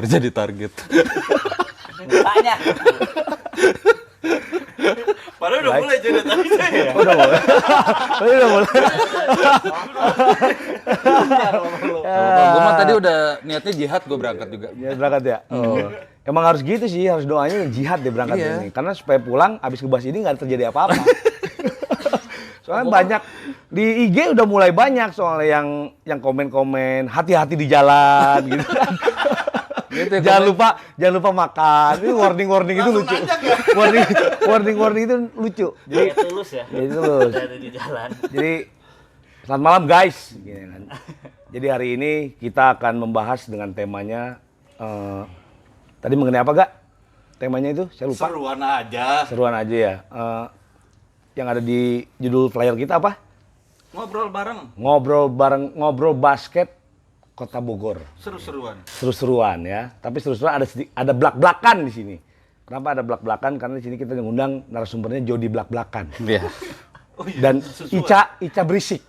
jadi target. Tanya. Padahal udah mulai jadi tadi saya. Udah mulai. Udah mulai. Gue mah tadi udah niatnya jihad, gue berangkat juga. Ya, berangkat ya? Oh. Emang harus gitu sih, harus doanya jihad deh berangkat ini. Karena supaya pulang, abis ngebahas ini nggak terjadi apa-apa. Soalnya banyak, di IG udah mulai banyak soalnya yang komen-komen, hati-hati di jalan gitu kan. Gitu, jangan lupa makan. Ini warning itu lucu. Warning itu lucu. Jadi tulus ya. Jadi tulus. Ada di jalan. Jadi selamat malam guys. Gini kan. Jadi hari ini kita akan membahas dengan temanya tadi mengenai apa gak? Temanya itu saya lupa. Seruan aja ya. Yang ada di judul flyer kita apa? Ngobrol bareng. Ngobrol basket Kota Bogor. Seru-seruan ya. Tapi seru-seruan ada belak-belakan di sini. Kenapa ada belak-belakan? Karena di sini kita ngundang narasumbernya Jody belak-belakan. Iya. Oh, iya. Dan Ica berisik.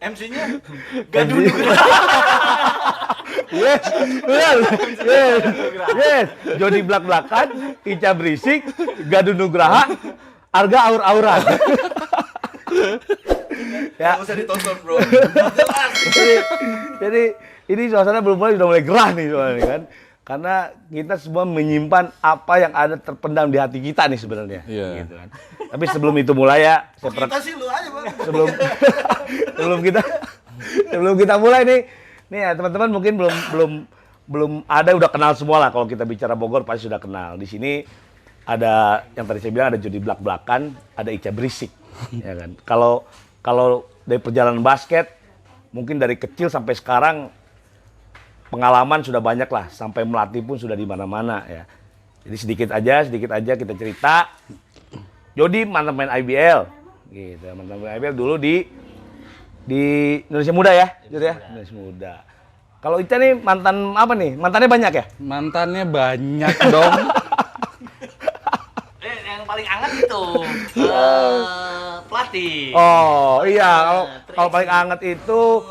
MC-nya Gaduh Nugraha. Yes. Jody belak-belakan, Ica berisik, Gaduh Nugraha, Arga aur-auran. Ya. Nggak usah ditonton bro. Jadi ini suasana belum mulai, udah mulai gerah nih soalnya kan. Karena kita semua menyimpan apa yang ada terpendam di hati kita nih sebenarnya. Iya. Gitu kan. Tapi sebelum itu mulai ya, Kita sih lu aja bang. sebelum kita mulai nih ya teman-teman mungkin belum ada, udah kenal semua lah. Kalau kita bicara Bogor pasti sudah kenal. Di sini ada yang tadi saya bilang, ada Jody belak-belakan, ada Ica berisik. Ya kan. Kalau dari perjalanan basket, mungkin dari kecil sampai sekarang pengalaman sudah banyak lah, sampai melatih pun sudah di mana-mana ya. Jadi sedikit aja kita cerita. Jody mantan main IBL, gitu. Mantan main IBL dulu di Indonesia Muda ya, Jody ya. Indonesia Muda. Kalau Ica nih mantan apa nih? Mantannya banyak ya? Mantannya banyak dong. Yang paling hangat itu pelatih. Oh iya, kalau paling hangat itu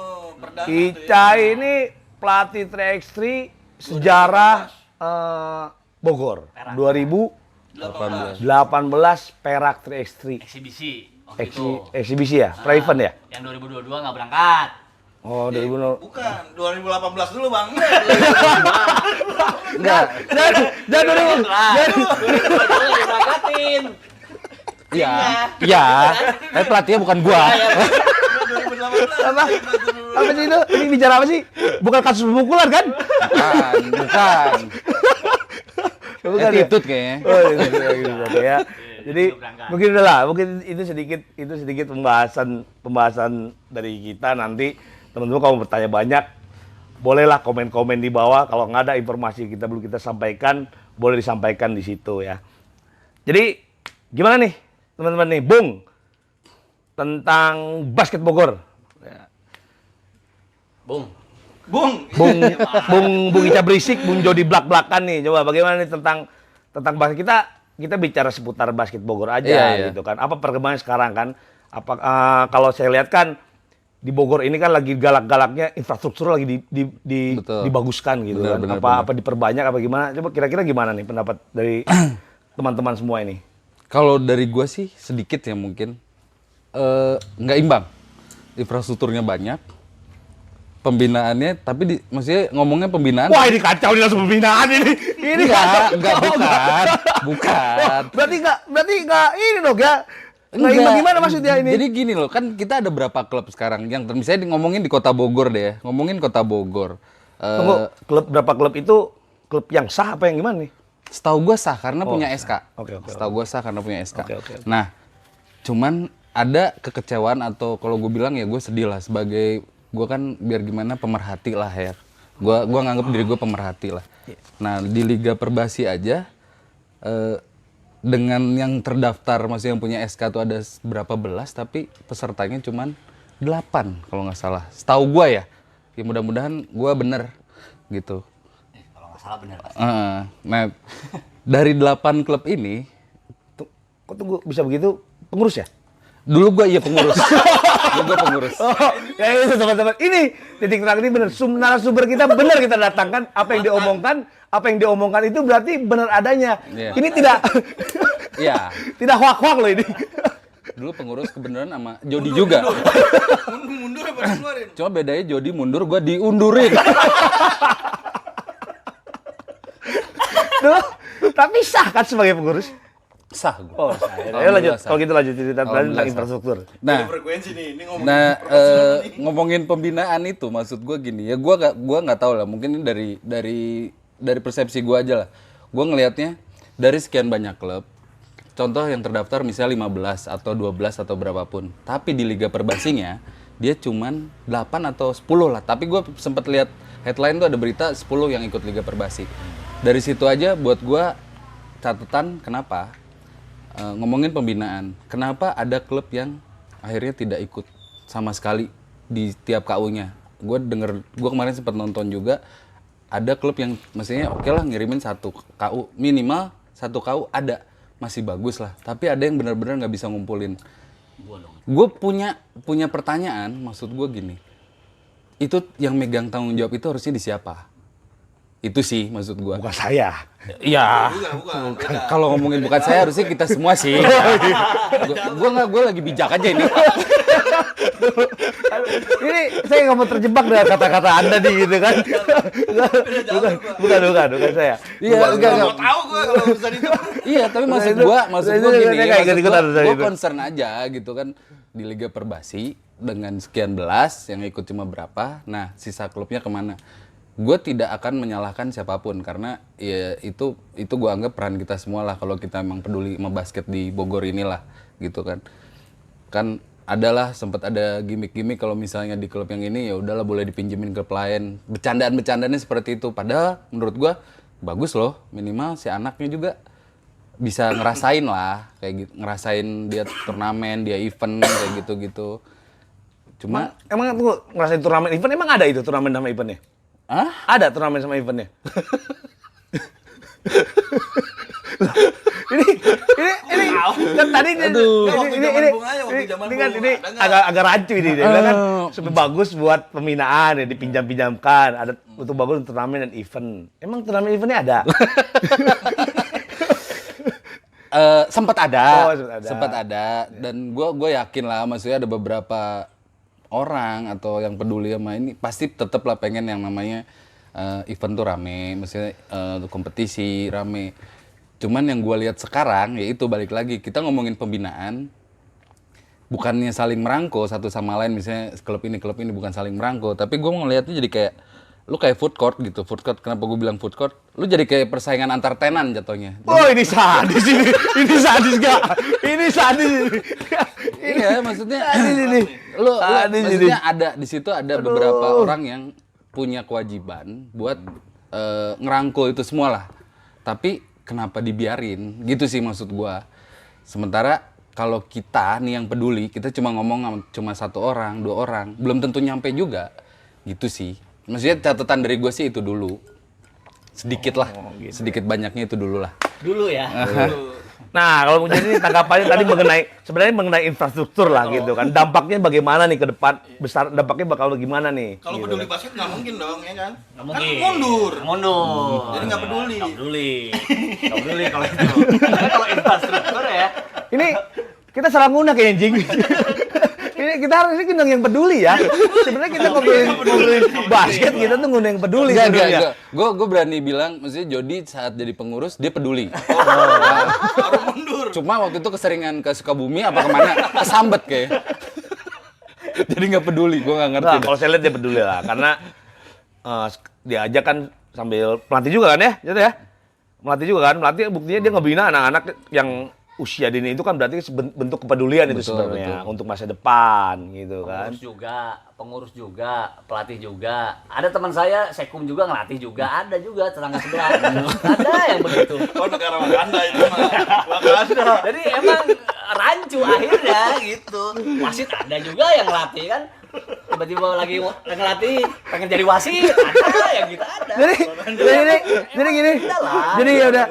Ica ini pelatih 3x3 sejarah Bogor. 2018 Perak 3x3. Eksibisi ya? Private ya? Yang 2022 nggak berangkat. Oh, 2000. Bukan, 2018 dulu bang. Enggak. Jangan 2000. Berangkatin. Iya. Tapi pelatihnya bukan gua. 2018. Apa sih itu? Ini bicara apa sih? Bukan kasus pemukulan kan? Bukan. Bukan Attitude kayaknya. Oh, itu ya. Jadi mungkin udahlah, mungkin itu sedikit pembahasan dari kita. Nanti teman-teman kalau bertanya banyak, bolehlah komen-komen di bawah. Kalau nggak ada informasi belum kita sampaikan, boleh disampaikan di situ ya. Jadi gimana nih teman-teman nih, Bung, tentang basket Bogor? Bung Ica berisik, Bung Jody belak-belakan nih. Coba bagaimana nih tentang basket kita bicara seputar basket Bogor aja gitu kan. Apa perkembangan sekarang kan? Kalau saya lihat kan di Bogor ini kan lagi galak-galaknya infrastruktur lagi dibaguskan gitu kan. Apa diperbanyak apa gimana? Coba kira-kira gimana nih pendapat dari teman-teman semua ini? Kalau dari gua sih sedikit ya mungkin nggak imbang. Infrastrukturnya banyak. Pembinaannya, tapi maksudnya ngomongnya pembinaan. Wah ini kacau nih langsung pembinaan ini. Ini bukan. Berarti nggak ini dong ya. Nggak gimana maksudnya ini? Jadi gini loh, kan kita ada berapa klub sekarang yang misalnya ngomongin di Kota Bogor deh ya. Ngomongin Kota Bogor. Tunggu, berapa klub itu klub yang sah apa yang gimana nih? Setahu gua sah karena punya sah. SK. Oke. Setahu gua sah karena punya SK. Oke. Nah, cuman ada kekecewaan atau kalau gue bilang ya gue sedih lah sebagai gue kan biar gimana pemerhati lah ya. Gue nganggap diri gue pemerhati lah. Nah di Liga Perbasi aja dengan yang terdaftar maksudnya yang punya SK tuh ada berapa belas tapi pesertanya cuman 8 kalau nggak salah. Setahu gue ya. Ya mudah-mudahan gue bener gitu. Kalau nggak salah bener pasti. Nah dari 8 klub ini Kok tunggu bisa begitu pengurus ya? dulu gue iya pengurus. Dulu gue pengurus. Ya itu teman-teman. Ini titik terang ini benar. Narasumber kita benar kita datangkan. Apa yang diomongkan itu berarti benar adanya. Iya. Ini tidak Iya. tidak hoak-hoak loh ini. Dulu pengurus kebenaran sama Jody juga. Mundur apa dikeluarin? Cuma bedanya Jody mundur, gua diundurin. Duh, tapi sah kan sebagai pengurus? Sah gua. Oh, sah. Ayo lanjut. Sah. Kalau gitu lanjut cerita tentang Alhamdulillah, sah. infrastruktur. Nah, Ada frekuensi nih, ini ngomongin Nah, profesional nih. ngomongin pembinaan itu, maksud gue gini ya, gua nggak tahu lah, mungkin ini dari persepsi gue aja lah. Gue ngelihatnya dari sekian banyak klub, contoh yang terdaftar misalnya 15 atau 12 atau berapapun, tapi di liga perbasinya dia cuman 8 atau 10 lah. Tapi gue sempat lihat headline tuh ada berita 10 yang ikut liga perbasi. Dari situ aja buat gue catatan kenapa ngomongin pembinaan, kenapa ada klub yang akhirnya tidak ikut sama sekali di tiap KU-nya. Gue kemarin sempat nonton juga, ada klub yang mestinya oke lah ngirimin satu KU, minimal satu KU ada, masih bagus lah. Tapi ada yang benar-benar nggak bisa ngumpulin. Gue punya pertanyaan, maksud gue gini, itu yang megang tanggung jawab itu harusnya di siapa? Itu sih maksud gue. Bukan saya. Iya. Bukan, beda. Kalau ngomongin bukan saya harusnya kita semua sih. Gue lagi bijak aja ini. Ini saya nggak mau terjebak dengan kata-kata Anda nih gitu kan. Bukan saya. Iya, Gua mau tahu gua kalau urusan itu. Iya, tapi maksud Itu- gua itu gini, kayak ikut-ikutan urusan gua itu. concern aja gitu kan di Liga Perbasi dengan sekian belas yang ikut cuma berapa, nah sisa klubnya kemana? Gue tidak akan menyalahkan siapapun karena ya itu gua anggap peran kita semua lah kalau kita emang peduli sama basket di Bogor inilah gitu kan. Kan adalah sempat ada gimmick-gimmick kalau misalnya di klub yang ini ya udahlah boleh dipinjemin ke klien. Bercandaan-bercandanya seperti itu. Padahal menurut gua bagus loh, minimal si anaknya juga bisa ngerasain lah kayak gitu, ngerasain dia turnamen, dia event kayak gitu-gitu. Cuma Emang tunggu, ngerasain turnamen event, emang ada itu turnamen sama eventnya? Ada turnamen sama eventnya? ini kan tadi Waktu zaman bunga aja, waktu zaman ini kan bunga. ini Ada nggak? agak rancu ini dia bilang kan supaya bagus buat pembinaan ya dipinjam-pinjamkan ada untuk bagus untuk turnamen dan event. Emang turnamen eventnya ada? sempat ada, Oh, sempat ada. dan gue yakin lah, maksudnya ada beberapa orang atau yang peduli sama ini pasti tetap lah pengen yang namanya event tuh rame, maksudnya kompetisi rame. Cuman yang gue lihat sekarang ya itu balik lagi kita ngomongin pembinaan, bukannya saling merangkul satu sama lain, misalnya klub ini bukan saling merangkul, tapi gue ngelihatnya jadi kayak lu kayak food court gitu. Food court, kenapa gue bilang food court? Lu jadi kayak persaingan antar tenan jatuhnya. Oh ini sadis ini. Ini sadis gak? Ini sadis ini. Iya, maksudnya Sadis ini. Sadis ini. maksudnya ada di situ ada beberapa orang yang punya kewajiban buat ngerangkul itu semua lah. Tapi kenapa dibiarin? Gitu sih maksud gua. Sementara kalau kita nih yang peduli, kita cuma ngomong sama cuma satu orang, dua orang, belum tentu nyampe juga. Gitu sih. Maksudnya catatan dari gue sih itu dulu. Sedikit lah. Sedikit banyaknya itu dulu lah. Dulu ya. Nah, kalau jadi tanggapannya tadi sebenarnya mengenai infrastruktur lah gitu kan. Dampaknya bagaimana nih ke depan? Besar dampaknya bakal bagaimana nih? Kalau gitu peduli kan. basket nggak mungkin dong, ya kan? Nggak mungkin. Kan mundur. Mundur. Jadi nggak peduli. Nggak peduli. Nggak peduli kalau itu. Karena kalau infrastruktur ya. Ini kita salah ngundang kayak anjing. Ini kita harusnya ngundang yang peduli ya. Sebenarnya kita ngobrolin basket, kita tuh ngundang yang peduli sebenarnya. Gue berani bilang, maksudnya Jody saat jadi pengurus dia peduli. Baru mundur. Cuma waktu itu keseringan ke Sukabumi apa kemana, kesambet kayak. Jadi nggak peduli, gue nggak ngerti. Nah, kalau saya lihat dia peduli lah, karena dia aja kan sambil pelatih juga kan ya, gitu ya. Melatih juga kan, melatih buktinya dia ngebina anak-anak yang usia dini itu kan berarti bentuk kepedulian itu Betul, sebenarnya untuk masa depan gitu kan. Pengurus juga, pelatih juga. Ada teman saya, Sekum juga ngelatih juga, ada juga tetangga sebelah. Ada yang begitu. Oh, negara Wakanda itu mah. Wakanda. Jadi emang rancu akhirnya gitu. Wasit ada juga yang ngelatih kan. tiba-tiba lagi ngelatih pengen jadi wasit, ada yang gitu ada. Jadi gini. Udah lah. Jadi ya udah.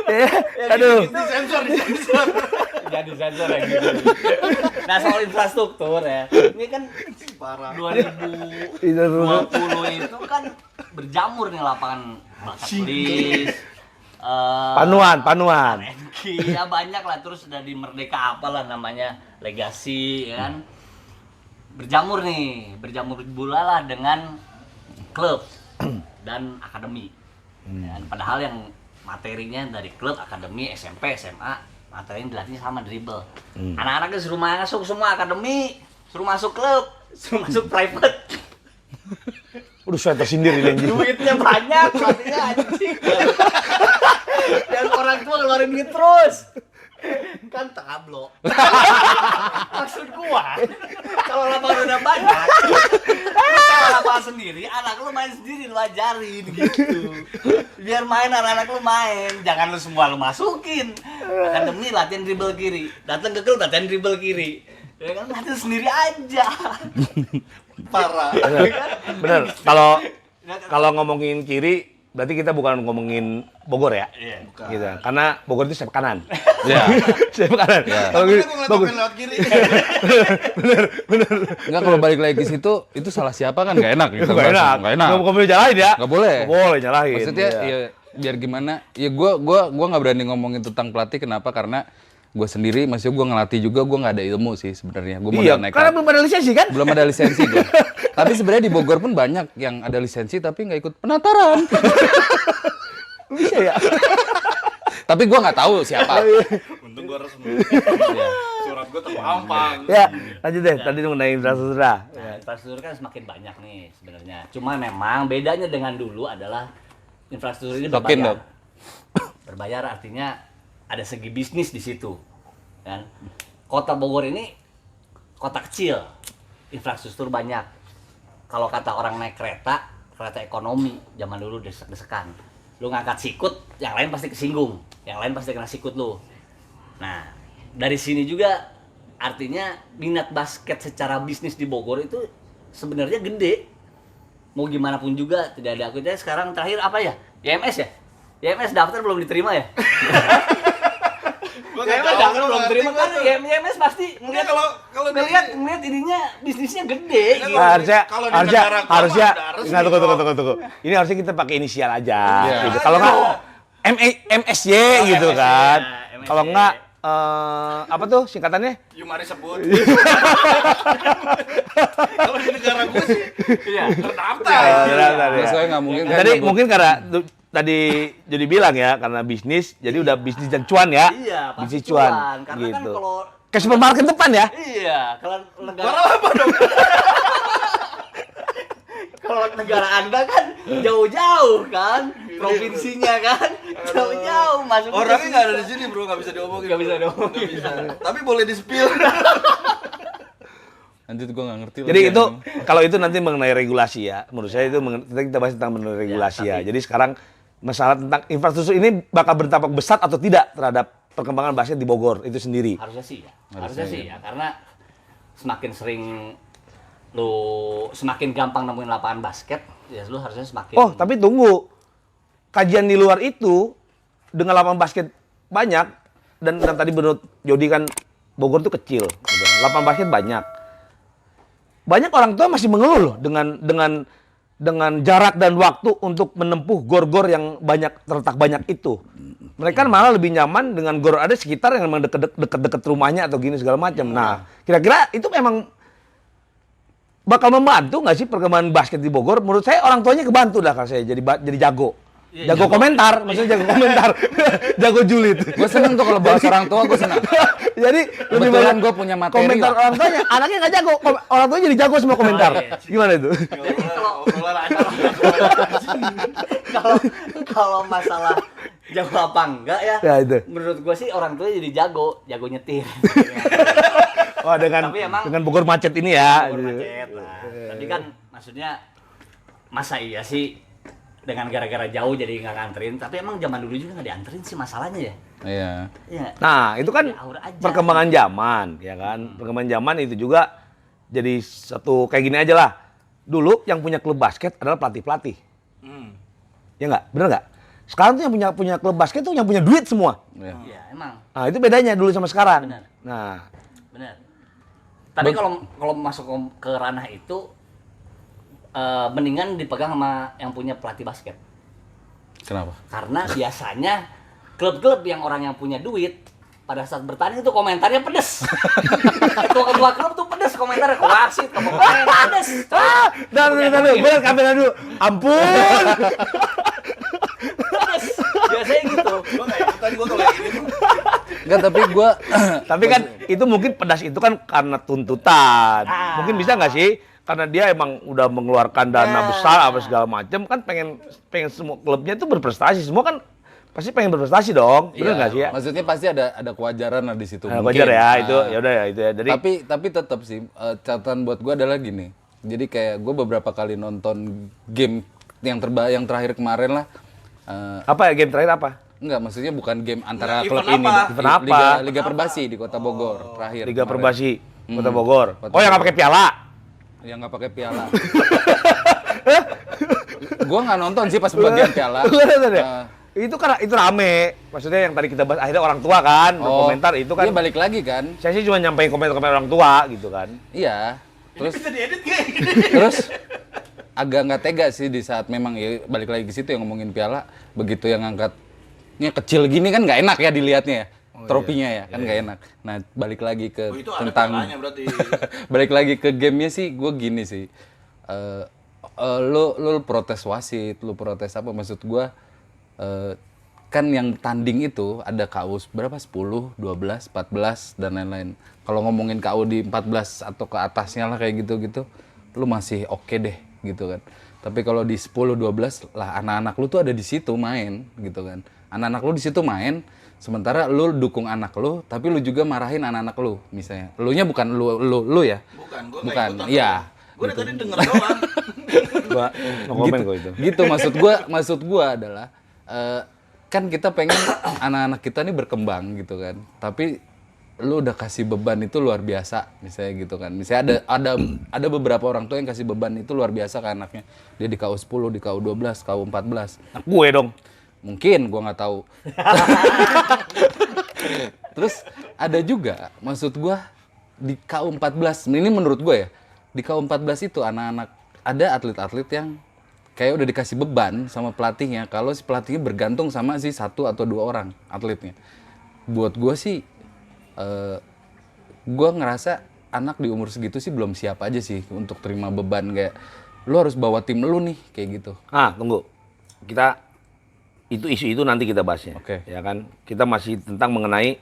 Ya, aduh. Disensor. Jadi sensor ya gitu. Nah soal infrastruktur ya, ini kan Parah. 2020 itu kan berjamur nih lapangan basket, Panuan. RNG, ya banyak lah, terus udah di Merdeka apalah namanya, Legasi ya kan. Berjamur bola lah dengan klub dan akademi. Dan padahal yang materinya dari klub, akademi, SMP, SMA, materinya dilatih sama dribble. Anak-anaknya suruh masuk semua akademi, suruh masuk klub, suruh masuk private. Udah saya tersindir ini anjing. Duitnya banyak, pelatihnya anjing. Dan orang tua ngeluarin duit terus. Kan tablo. Maksud gua, kalau lapangan udah banyak, lu kalau lapangan sendiri, anak lu main sendiri, lu ajarin gitu. Biar main anak-anak lu main, jangan lu semua lu masukin. Akademi latihan dribble kiri, datang ke klub latihan dribble kiri. Ya kan latihan sendiri aja. Parah. Bener. Kalau ngomongin kiri, berarti kita bukan ngomongin Bogor ya? Iya. Gitu. Karena Bogor itu sayap kanan. Iya. Sayap kanan. Kalau Tapi gitu, gue ngeliat bagus. pemain lewat kiri. Enggak, kalau balik lagi ke situ, itu salah siapa kan nggak enak gitu. Nggak enak. Nggak enak. Nggak boleh nyalahin ya? Nggak boleh. Nggak boleh nyalahin. Maksudnya Iya. ya biar gimana? Ya gua nggak berani ngomongin tentang pelatih, kenapa? Karena gue sendiri, maksudnya gue ngelatih juga, gue nggak ada ilmu sih sebenarnya. Gue Iya, modal nekat. karena belum ada lisensi kan? Belum ada lisensi gue. Tapi sebenarnya di Bogor pun banyak yang ada lisensi tapi nggak ikut penataran. Bisa ya? Tapi gue nggak tahu siapa. Untung gue resmi. Surat gue terpampang. Ya, lanjut deh. Tadi mengenai infrastruktur. Nah, infrastruktur kan semakin banyak nih sebenarnya. Cuma memang bedanya dengan dulu adalah infrastruktur ini Tokin, berbayar. Dok. Berbayar artinya ada segi bisnis di situ. Kan? Kota Bogor ini kota kecil, infrastruktur banyak. Kalau kata orang naik kereta ekonomi zaman dulu desek-desekan. Lu ngangkat sikut, yang lain pasti kesinggung, yang lain pasti kena sikut lu. Nah, dari sini juga artinya minat basket secara bisnis di Bogor itu sebenarnya gede. Mau gimana pun juga tidak ada akutnya. Sekarang terakhir apa ya? YMS ya? YMS daftar belum diterima ya? YMS daftar belum diterima kan? YMS pasti ngelihat kalau ngelihat ininya bisnisnya gede. Ini Gitu. kalau di negara gua harusnya mah udah resmi nggak, kok. tunggu. Ini harusnya kita pakai inisial aja. Iya. Gitu. Kalau nggak MSY gitu MSY, kan. MSY. Kalau nggak apa tuh singkatannya? Yuk mari sebut. Kalau di negara gue sih Iya. terdaftar. Ya, saya nggak mungkin kan Tadi nyebut- mungkin karena tadi jadi bilang ya, karena bisnis, jadi udah bisnis dan cuan ya. Iya, pasti Bisnis cuan. Karena Gitu. kan kalau Ke supermarket depan ya. iya, kalau negara Parah apa dong? kalau negara Anda kan jauh-jauh kan, provinsinya kan jauh-jauh masuk. Orangnya nggak ada di sini bro, nggak bisa diomongin. Nggak bisa diomongin. Nggak bisa. Tapi boleh di spill. Lanjut, gue nggak ngerti. Jadi lagi itu yang- kalau itu nanti mengenai regulasi ya. Menurut saya itu kita bahas tentang mengenai regulasi ya. Jadi sekarang masalah tentang infrastruktur ini bakal berdampak besar atau tidak terhadap perkembangan basket di Bogor itu sendiri. Harusnya sih ya. Harusnya Harusnya sih iya. ya, karena semakin sering lu semakin gampang nemuin lapangan basket, ya lu harusnya semakin Oh, tapi tunggu. Kajian di luar itu dengan lapangan basket banyak dan tadi menurut Jody kan Bogor itu kecil, gitu kan. Lapangan basket banyak. Banyak orang tua masih mengeluh loh dengan jarak dan waktu untuk menempuh gor-gor yang terletak banyak itu. Mereka malah lebih nyaman dengan gor ada sekitar yang memang deket-deket rumahnya atau gini segala macam. Nah, kira-kira itu memang bakal membantu nggak sih perkembangan basket di Bogor? Menurut saya orang tuanya kebantu dah kalau saya jadi jago. Iya, Jago komentar, maksudnya jago komentar. Jago julid. Gue seneng tuh kalau bahas orang tua, gue seneng. Jadi lebih Kebetulan banyak gue punya materi komentar lah. orang tuanya, anaknya nggak jago. Orang tuanya jadi jago semua komentar. Oh, iya. Gimana itu? kalau masalah jago apa enggak ya? Ya, itu. Menurut gua sih orang tua jadi jago nyetir. Wah, dengan Tapi emang- Bogor macet ini ya. Bogor macet lah. Tadi kan maksudnya masa iya sih dengan gara-gara jauh jadi nggak nganterin, tapi emang zaman dulu juga nggak dianterin sih masalahnya ya. Iya. Iya. Nah, itu kan Ya, aur aja. perkembangan zaman, ya kan? Perkembangan zaman itu juga jadi satu kayak gini aja lah. Dulu yang punya klub basket adalah pelatih-pelatih. Ya nggak? Bener nggak? Sekarang tuh yang punya klub basket tuh yang punya duit semua. Iya, emang. Nah, itu bedanya dulu sama sekarang. Benar. Nah, Benar. Tapi kalau masuk ke ranah itu mendingan dipegang sama yang punya pelatih basket. Kenapa? Karena biasanya klub-klub yang orang yang punya duit pada saat bertanding itu komentarnya pedes. Ketua klub tuh pedes komentarnya, ke wasit, ke pemain pedes. dan bener kamera dulu. Ampun. Pedes. Biasanya gitu. Gua nggak ikutan, gua kalau ini tuh. Enggak, tapi gue Tapi kan itu mungkin pedas itu kan karena tuntutan. Ah. Mungkin bisa nggak sih? Karena dia emang udah mengeluarkan dana besar apa segala macam kan pengen semua klubnya itu berprestasi. Semua kan pasti pengen berprestasi dong. Bener nggak sih ya? Maksudnya pasti ada kewajaran lah di situ. Nah, mungkin. wajar ya Nah, itu. Ya udah ya itu ya. Jadi tapi tetap sih catatan buat gue adalah gini. Jadi kayak gue beberapa kali nonton game yang terakhir kemarin lah. apa ya game terakhir apa? Enggak, maksudnya bukan game antara Enggak, klub event ini. apa? Event apa? Liga Perbasi di Kota Bogor terakhir. Liga kemarin. Perbasi Kota Bogor. Kota Oh yang nggak pakai piala? Yang nggak pakai piala. Gue nggak nonton sih pas bagian piala. Itu kan itu rame. Maksudnya yang tadi kita bahas akhirnya orang tua kan berkomentar itu kan. Iya, balik lagi kan. Saya sih cuma nyampein komentar-komentar orang tua gitu kan. Iya. Terus Bisa diedit nggak? terus agak nggak tega sih di saat memang ya balik lagi ke situ yang ngomongin piala, begitu yang angkatnya kecil gini kan nggak enak ya dilihatnya ya. Tropinya ya kan nggak enak. Nah, balik lagi ke Oh, itu ada tentang pialanya berarti. balik lagi ke gamenya sih, gue gini sih. Lu protes wasit, lu protes apa, maksud gue kan yang tanding itu ada KU berapa, 10, 12, 14 dan lain-lain. Kalau ngomongin KU di 14 atau ke atasnya lah kayak gitu-gitu, lu masih oke deh gitu kan. Tapi kalau di 10, 12 lah anak-anak lu tuh ada di situ main gitu kan. Anak-anak lu di situ main, sementara lu dukung anak lu, tapi lu juga marahin anak-anak lu misalnya. Elunya bukan lu ya. Bukan, gua nggak Bukan, ikutan. iya. Gua dari tadi denger doang. Gua no komen kok itu. Gitu maksud gua adalah kan kita pengen anak-anak kita nih berkembang gitu kan. Tapi lu udah kasih beban itu luar biasa misalnya gitu kan. Misalnya ada beberapa orang tua yang kasih beban itu luar biasa ke anaknya. Dia di KU 10, di KU 12, KU 14. Nah, gue dong. Mungkin gua nggak tahu. Terus ada juga maksud gua di KU 14, ini menurut gua ya. Di KU 14 itu anak-anak ada atlet-atlet yang kayak udah dikasih beban sama pelatihnya kalau si pelatihnya bergantung sama si 1 atau 2 orang atletnya. Buat gua sih gua ngerasa anak di umur segitu sih belum siap aja sih untuk terima beban kayak lu harus bawa tim lu nih kayak gitu. Tunggu. Kita itu isu itu nanti kita bahasnya. Oke. Ya kan? Kita masih tentang mengenai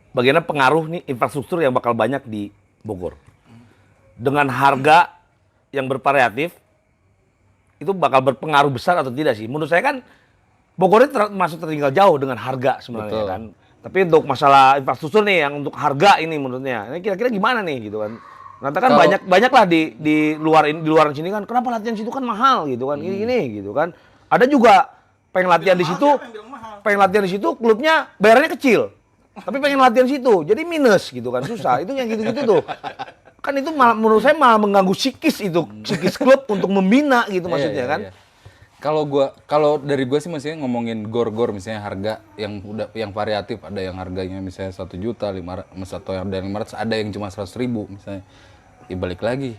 bagaimana pengaruh nih infrastruktur yang bakal banyak di Bogor. Dengan harga yang bervariatif itu bakal berpengaruh besar atau tidak sih? Menurut saya kan Bogor ini masih tertinggal jauh dengan harga sebenarnya. Betul. Kan. Tapi untuk masalah infrastruktur nih yang untuk harga ini menurutnya, ini kira-kira gimana nih gitu kan? Nanti kan banyak lah di luar sini kan, kenapa latihan situ kan mahal gitu kan? Ini gitu kan. Ada juga pengen latihan di situ, Siapa yang bilang mahal? pengen latihan di situ, klubnya bayarannya kecil. Tapi pengen latihan situ, jadi minus gitu kan, susah. Itu yang gitu-gitu tuh. Kan itu malah, menurut saya malah mengganggu psikis klub untuk membina gitu maksudnya Iya, kan. iya. Kalau dari gue sih maksudnya ngomongin gor-gor misalnya harga yang variatif, ada yang harganya misalnya 1 juta, 500, atau yang ada yang 500, ada yang cuma 100 ribu misalnya. Ya balik lagi.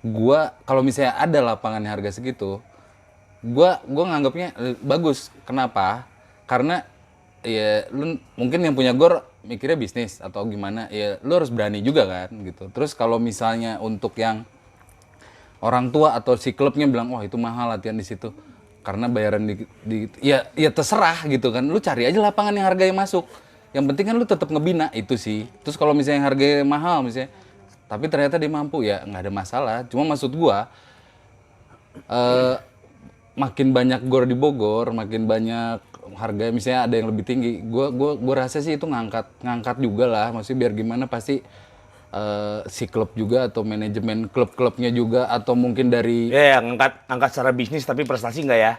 Gua kalau misalnya ada lapangan harga segitu, gua nganggapnya bagus. Kenapa? Karena ya lu mungkin yang punya gor mikirnya bisnis atau gimana, ya lu harus berani juga kan gitu. Terus kalau misalnya untuk yang orang tua atau si klubnya bilang wah itu mahal latihan di situ karena bayaran ya terserah gitu kan, lu cari aja lapangan yang harganya masuk, yang penting kan lu tetap ngebina itu sih. Terus kalau misalnya harganya mahal misalnya tapi ternyata dia mampu, ya nggak ada masalah. Cuma maksud gua makin banyak gor di Bogor, makin banyak harga misalnya ada yang lebih tinggi, gua rasa sih itu ngangkat juga lah, maksudnya biar gimana pasti si klub juga atau manajemen klub-klubnya juga atau mungkin dari Ya, angkat secara bisnis tapi prestasi enggak ya?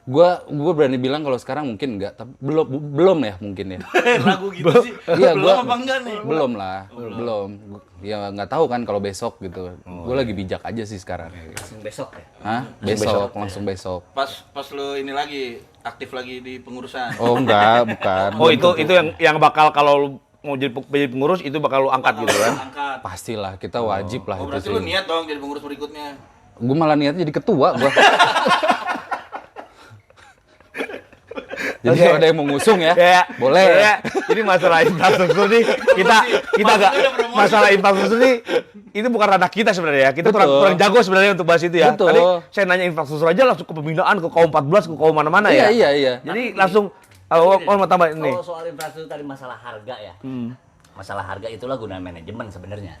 Gua berani bilang kalau sekarang mungkin enggak, tapi belum ya mungkin ya. Ragu gitu sih. Iya, Belum apa enggak nih? belum lah, belum. Ya nggak tahu kan kalau besok gitu. Gue lagi bijak aja sih sekarang. Langsung besok ya. Hah? Besok, langsung besok. Pas lu ini lagi aktif lagi di pengurusan. Oh enggak, bukan. Oh itu yang bakal kalau lu mau jadi pengurus itu bakal lu angkat gitu kan? Angkat. Pastilah, kita wajib lah Oh, itu berarti sih. lu niat dong jadi pengurus berikutnya. Gue malah niatnya jadi ketua gua. Jadi kalau ada yang mau ngusung ya, boleh. Ya, ini masalah infrastruktur nih kita agak masalah infrastruktur nih itu bukan ranah kita sebenarnya ya. Kita kurang jago sebenarnya untuk bahas itu ya. Betul. Tadi saya nanya infrastruktur aja langsung ke pembinaan ke kaum 14 ke kaum mana-mana ya. Iya. Jadi langsung mau tambah ini. Kalau soal infrastruktur tadi masalah harga ya. Masalah harga itulah guna manajemen sebenarnya.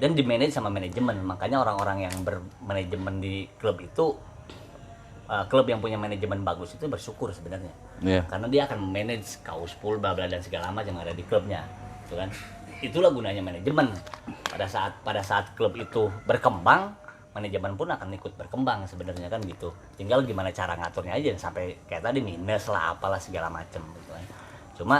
Dan dimanage sama manajemen. Makanya orang-orang yang bermanajemen di klub itu klub yang punya manajemen bagus itu bersyukur sebenarnya. Iya. Karena dia akan manage kaos pool, bla bla dan segala macam yang ada di klubnya, gitu kan. Itulah gunanya manajemen. Pada saat klub itu berkembang, manajemen pun akan ikut berkembang sebenarnya kan gitu. Tinggal gimana cara ngaturnya aja sampai kayak tadi minus lah apalah segala macam gitu kan. Cuma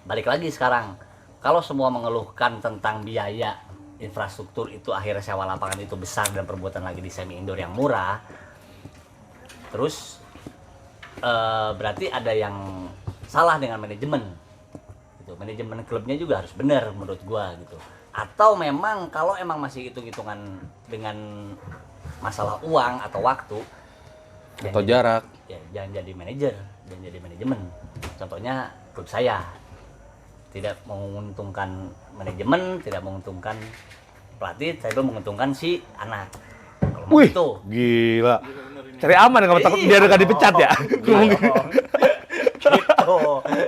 balik lagi sekarang, kalau semua mengeluhkan tentang biaya infrastruktur itu akhirnya sewa lapangan itu besar dan perbuatan lagi di semi indoor yang murah, terus berarti ada yang salah dengan manajemen gitu. Manajemen klubnya juga harus benar menurut gua gitu. Atau memang kalau emang masih hitung-hitungan dengan masalah uang atau waktu Atau jarak. ya jangan jadi manajer, jangan jadi manajemen. Contohnya klub saya tidak menguntungkan manajemen, tidak menguntungkan pelatih, saya menguntungkan si anak. Kalau mau Wih, gitu. gila. Cari aman kalau takut biar nggak dipecat ya. Gitu.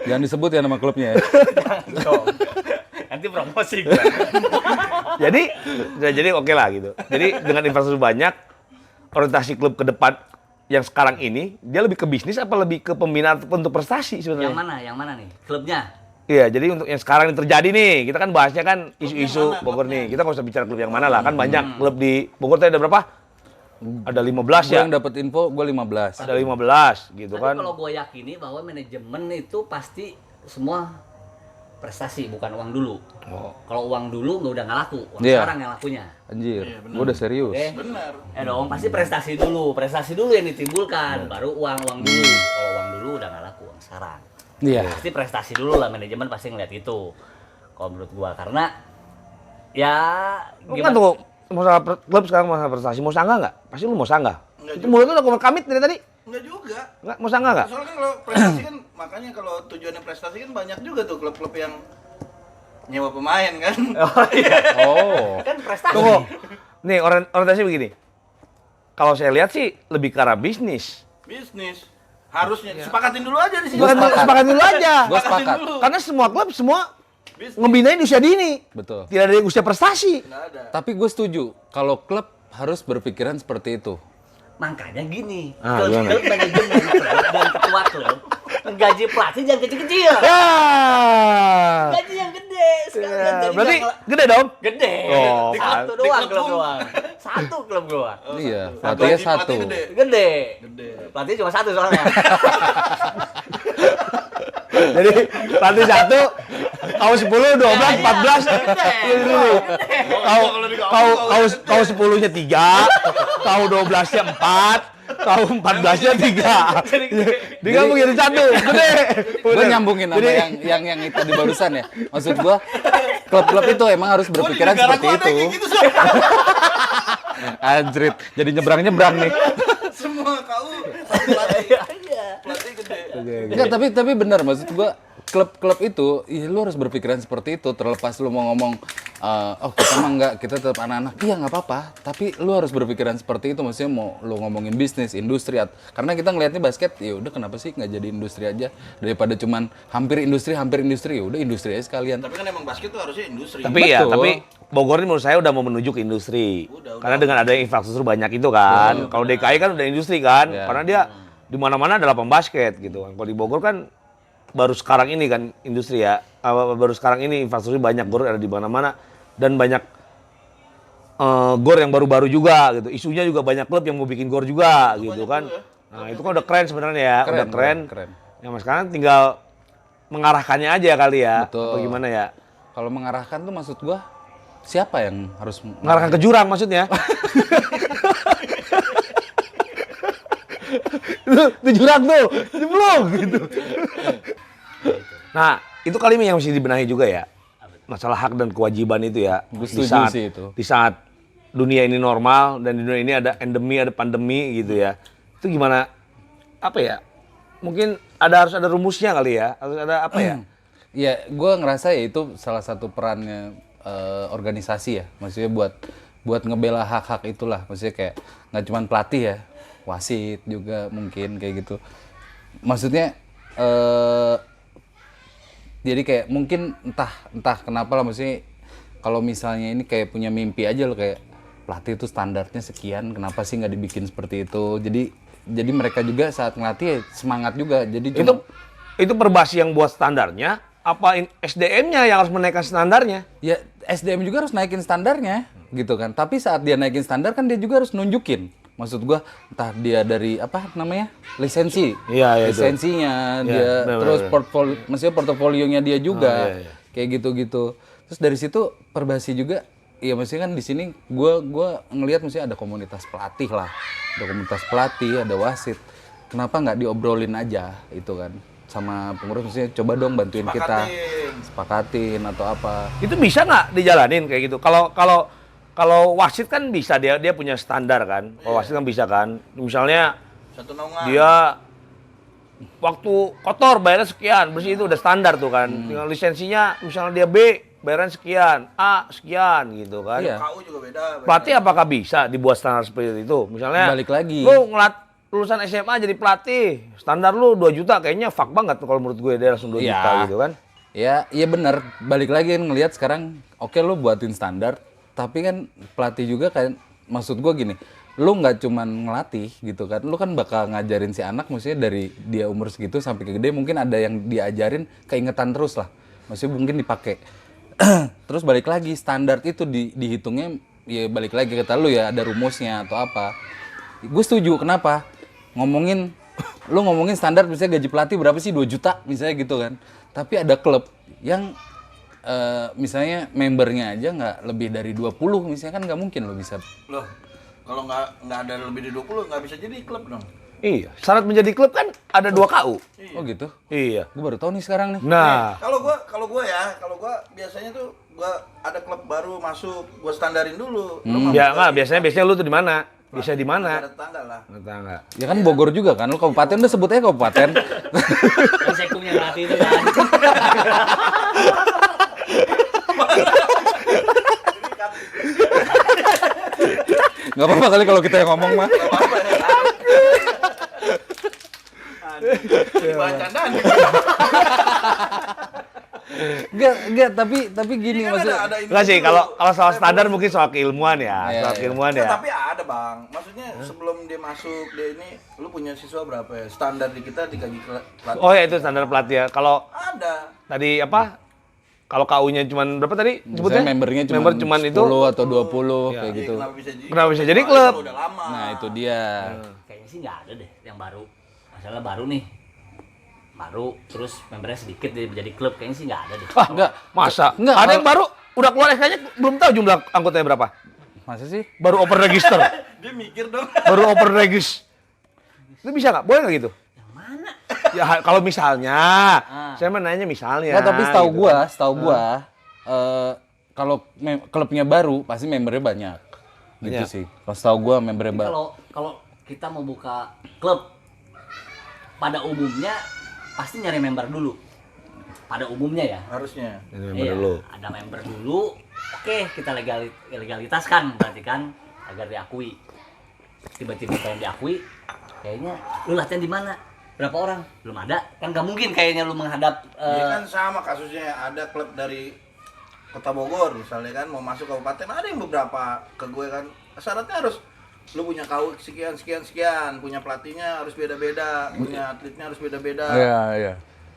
Jangan disebut ya nama klubnya ya. Jangan dong. Nanti promosi gua. jadi oke lah gitu. Jadi dengan infrastruktur banyak, orientasi klub ke depan yang sekarang ini dia lebih ke bisnis apa lebih ke pembinaan untuk prestasi sebenarnya? Yang mana nih? Klubnya? Iya, jadi untuk yang sekarang yang terjadi nih, kita kan bahasnya kan isu-isu Bogor nih. Kita nggak usah bicara klub yang mana lah, kan banyak klub di Bogor tadi ada berapa? Ada 15 Gue ya? yang dapat info, gue 15. Ada 15 gitu Tapi kan. kalau gue yakini bahwa manajemen itu pasti semua prestasi, bukan uang dulu. Kalau uang dulu udah nggak laku, uang Iya. sekarang yang lakunya. Anjir, gue udah serius. Oke? Benar. Ya dong, pasti prestasi dulu yang ditimbulkan, baru uang dulu. Kalau uang dulu udah nggak laku, uang sekarang. Iya. Pasti prestasi dulu lah, manajemen pasti ngeliat itu. Kalau menurut gua karena ya Kan tuh masalah klub sekarang masalah prestasi, mau sanggah nggak? Pasti lu mau sanggah. Nggak Itu mulut lu udah komit dari tadi? Enggak juga. Nggak, mau sanggah nggak? Soalnya kan kalau prestasi kan makanya kalau tujuannya prestasi kan banyak juga tuh klub-klub yang nyewa pemain kan. Oh. kan prestasi. Tunggu. Nih, orientasi begini. Kalau saya lihat sih lebih ke arah bisnis. Bisnis. Harusnya sepakatin dulu aja di sini. Sepakat dulu aja. Gue sepakat. Karena semua klub semua Bisnis. ngebinain usia dini. Betul. Tidak ada yang usia prestasi. Nggak ada. Tapi gue setuju kalau klub harus berpikiran seperti itu. Makanya gini, Ah, gimana? klub manajemen klub dan ketua klub gaji pelatih jangan kecil-kecil. Ya. Gaji yang gede sekarang gaji Berarti yang gede dong? gede. Oh, Satu di doang klub klub gua. doang. Satu klub gua. Iya, Satu. pelatihnya Gaji satu. pelatih gede. Gede. Gede. Pelatih cuma satu soalnya. Jadi pelatih satu, kau 10, 12, 14. Kau 10-nya 3, kau 12-nya 4, kau 14-nya 3. Dia mau jadi satu, gede. Gue nyambungin sama yang itu di barusan ya. Maksud gue, klub-klub itu emang harus berpikiran seperti itu. Gitu, so. Anjrit, jadi nyebrang-nyebrang nih. Semua kau satu pelatih. Pelatih gede. Enggak, tapi benar maksud gua klub-klub itu ya lu harus berpikiran seperti itu, terlepas lu mau ngomong oh kita mah enggak, kita tetap anak-anak. Iya nggak apa-apa, tapi lu harus berpikiran seperti itu, maksudnya mau lu ngomongin bisnis, industri karena kita ngelihatnya basket ya udah kenapa sih nggak jadi industri aja daripada cuman hampir industri ya udah industri aja sekalian. Tapi kan emang basket tuh harusnya industri. Tapi ya, Betul. tapi Bogor ini menurut saya udah mau menuju ke industri. Udah. Karena dengan adanya infrastruktur banyak itu kan. Kalau DKI kan udah industri kan. Ya. Karena dia di mana-mana ada lapangan basket gitu kan. Kalau di Bogor kan baru sekarang ini kan industri ya. Baru sekarang ini infrastruktur banyak, gor ada di mana-mana dan banyak gor yang baru-baru juga gitu. Isunya juga banyak klub yang mau bikin gor juga gitu kan. Nah, itu kan udah keren sebenarnya ya, udah keren. keren. Ya Mas sekarang tinggal mengarahkannya aja kali ya. Betul. Atau gimana ya? Kalau mengarahkan tuh maksud gua siapa yang harus Mengarahkan ke jurang maksudnya. Itu jurang tuh, jeblok gitu. Nah, itu kali ini yang mesti dibenahi juga ya. Masalah hak dan kewajiban itu ya. Gue setuju sih itu. Di saat dunia ini normal dan di dunia ini ada endemi, ada pandemi gitu ya. Itu gimana? Apa ya? Mungkin harus ada rumusnya kali ya. Harus ada apa ya? Ya, gue ngerasa ya itu salah satu perannya organisasi ya. Maksudnya buat ngebela hak-hak itulah. Maksudnya kayak nggak cuma pelatih ya, wasit juga mungkin kayak gitu. Maksudnya jadi kayak mungkin entah kenapa lah, maksudnya kalau misalnya ini kayak punya mimpi aja loh, kayak pelatih itu standarnya sekian, kenapa sih nggak dibikin seperti itu? Jadi mereka juga saat ngelatih ya semangat juga. Jadi Itu perbasi yang buat standarnya, apa SDM-nya yang harus menaikkan standarnya? ya SDM juga harus naikin standarnya gitu kan. Tapi saat dia naikin standar kan dia juga harus nunjukin. Maksud gua entah dia dari apa namanya? Lisensi. Iya, itu. Lisensinya Iya, dia bener, terus maksudnya portofolionya dia juga. iya. Kayak gitu-gitu. Terus dari situ Perbasi juga iya maksudnya kan di sini gua ngelihat maksudnya ada komunitas pelatih lah. Ada komunitas pelatih, ada wasit. Kenapa nggak diobrolin aja itu kan sama pengurus, maksudnya coba dong bantuin kita. Sepakatin atau apa. Itu bisa nggak dijalanin kayak gitu? Kalau wasit kan bisa, dia punya standar kan. Kalau wasit kan bisa kan. Misalnya Satu naungan. dia waktu kotor bayarnya sekian, bersih itu udah standar tuh kan. Tinggal lisensinya misalnya dia B, bayaran sekian, A sekian gitu kan. Iya. KU juga beda. Pelatih apakah bisa dibuat standar seperti itu? Misalnya Balik lagi. lu lulusan SMA jadi pelatih, standar lu 2 juta kayaknya fuck banget kalau menurut gue, dia langsung 2 Iya. juta gitu kan. Ya, iya bener. Balik lagi kan ngelihat sekarang, oke lu buatin standar, tapi kan pelatih juga kan, maksud gua gini, lu nggak cuman ngelatih gitu kan, lu kan bakal ngajarin si anak, maksudnya dari dia umur segitu sampai ke gede, mungkin ada yang diajarin keingetan terus lah, maksudnya mungkin dipakai. Terus balik lagi, standar itu dihitungnya, ya balik lagi kata lu ya, ada rumusnya atau apa. Gue setuju, kenapa? Lu ngomongin standar misalnya gaji pelatih berapa sih, 2 juta misalnya gitu kan. Tapi ada klub yang misalnya membernya aja nggak lebih dari 20 misalnya, kan nggak mungkin lo bisa. Loh, kalau nggak ada lebih dari 20 nggak bisa jadi klub dong. Iya, syarat menjadi klub kan ada 2 KU. Oh gitu? Iya. Gue baru tahu nih sekarang nih. Nah, Kalau gua biasanya tuh gua ada klub baru masuk, gua standarin dulu. Lu ya nggak, biasanya lu tuh di mana? Bisa di mana? Ada tetangga lah. Tetangga. Ya kan Bogor juga kan, lu kabupaten udah sebutnya kabupaten. Kan Sekum yang ngelatih itu kan. Nggak apa-apa kali kalau kita yang ngomong mah. Bahan candaan. Enggak, tapi gini Kan maksudnya. ada ini Enggak sih, dulu. kalau soal standar mungkin soal keilmuan ya, Iya, soal iya. keilmuan Nah, ya. tapi ada bang, maksudnya sebelum dia masuk dia ini, lu punya siswa berapa ya? Standar di kita digaji pelatih. Oh ya itu standar pelatih ya. Kalau Ada. tadi apa? Kalau KU-nya cuman berapa tadi Misalnya membernya cuma Member cuman 10 itu. atau 20 kayak Iya, gitu. Kenapa bisa jadi klub? Kalau udah lama. Nah, itu dia. Kayaknya sih nggak ada deh yang baru. Masalah baru nih. Baru terus membernya sedikit dia jadi klub, kayaknya sih nggak ada deh. Ah, Enggak. masa? Enggak, Ada kalau- yang baru udah keluar SK-nya belum tahu jumlah anggotanya berapa. Masa sih? Baru open register. Dia mikir dong. Baru open regis. Itu bisa nggak? Boleh nggak gitu? Yang mana? Ya kalau misalnya, saya mah nanya misalnya. Nggak, tapi setahu gitu. gua kalau klubnya baru pasti membernya banyak. Gitu Banyak. sih. Kalau setahu gua membernya Tapi banyak. kalau kita mau buka klub, pada umumnya pasti nyari member dulu. Pada umumnya ya. Harusnya. Ini member Iya, dulu. ada member dulu. Oke, kita legalitaskan berarti kan agar diakui. Tiba-tiba pengen diakui, kayaknya lu latihan di mana? Berapa orang? Belum ada. Kan nggak mungkin kayaknya lu menghadap Iya kan sama kasusnya, ada klub dari Kota Bogor misalnya kan mau masuk kabupaten, ada yang beberapa ke gue kan syaratnya harus lu punya KU sekian sekian sekian, punya pelatihnya harus beda-beda, punya atletnya harus beda-beda. Iya.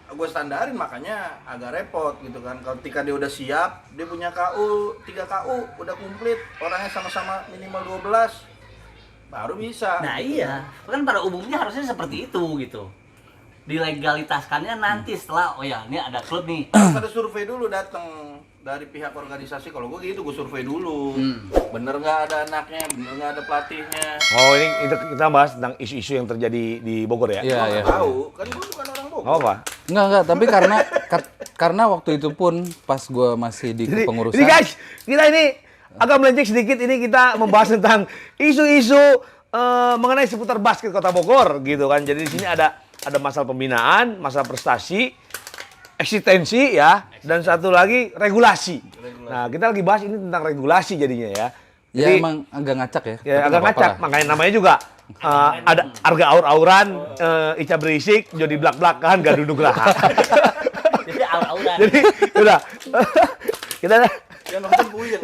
Gue standarin, makanya agak repot gitu kan. Kalau ketika dia udah siap, dia punya KU, 3 KU udah komplit, orangnya sama-sama minimal 12. baru bisa. Nah iya, kan pada umumnya harusnya seperti itu gitu. Dilegalitaskannya nanti setelah, oh ya ini ada klub nih. Harus ada survei dulu datang dari pihak organisasi. Kalau gue gitu, gue survei dulu. Bener nggak ada anaknya, bener nggak ada pelatihnya. Oh, ini kita bahas tentang isu-isu yang terjadi di Bogor ya? Iya, Gua iya. nggak tahu, kan gue bukan orang Bogor. Nggak apa? Enggak, tapi karena waktu itu pun pas gue masih di kepengurusan. Ini guys, kita ini agak melenceng sedikit. Ini kita membahas tentang isu-isu mengenai seputar basket Kota Bogor gitu kan. Jadi di sini ada masalah pembinaan, masalah prestasi, eksistensi ya, dan satu lagi regulasi. Nah, kita lagi bahas ini tentang regulasi jadinya ya. Ya Jadi, emang agak ngacak ya. ya tapi agak nggak apa-apa ngacak, lah. makanya namanya juga ada harga aur-auran, Ica berisik, Jody blak-blakan, Gaduh Nugraha. Jadi aur-auran. Jadi udah kita Yang nonton puyeng.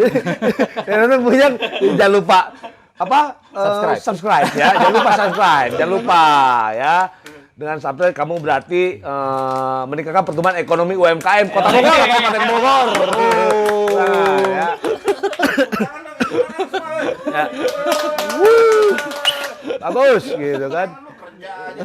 yang nonton Bujang, jangan lupa apa Subscribe. ya, jangan lupa subscribe, jangan lupa ya. Dengan subscribe kamu berarti meningkatkan pertumbuhan ekonomi UMKM Kota Bogor, Kabupaten Bogor. Nah, ya. Ya. Bagus gitu kan. Kerja aja.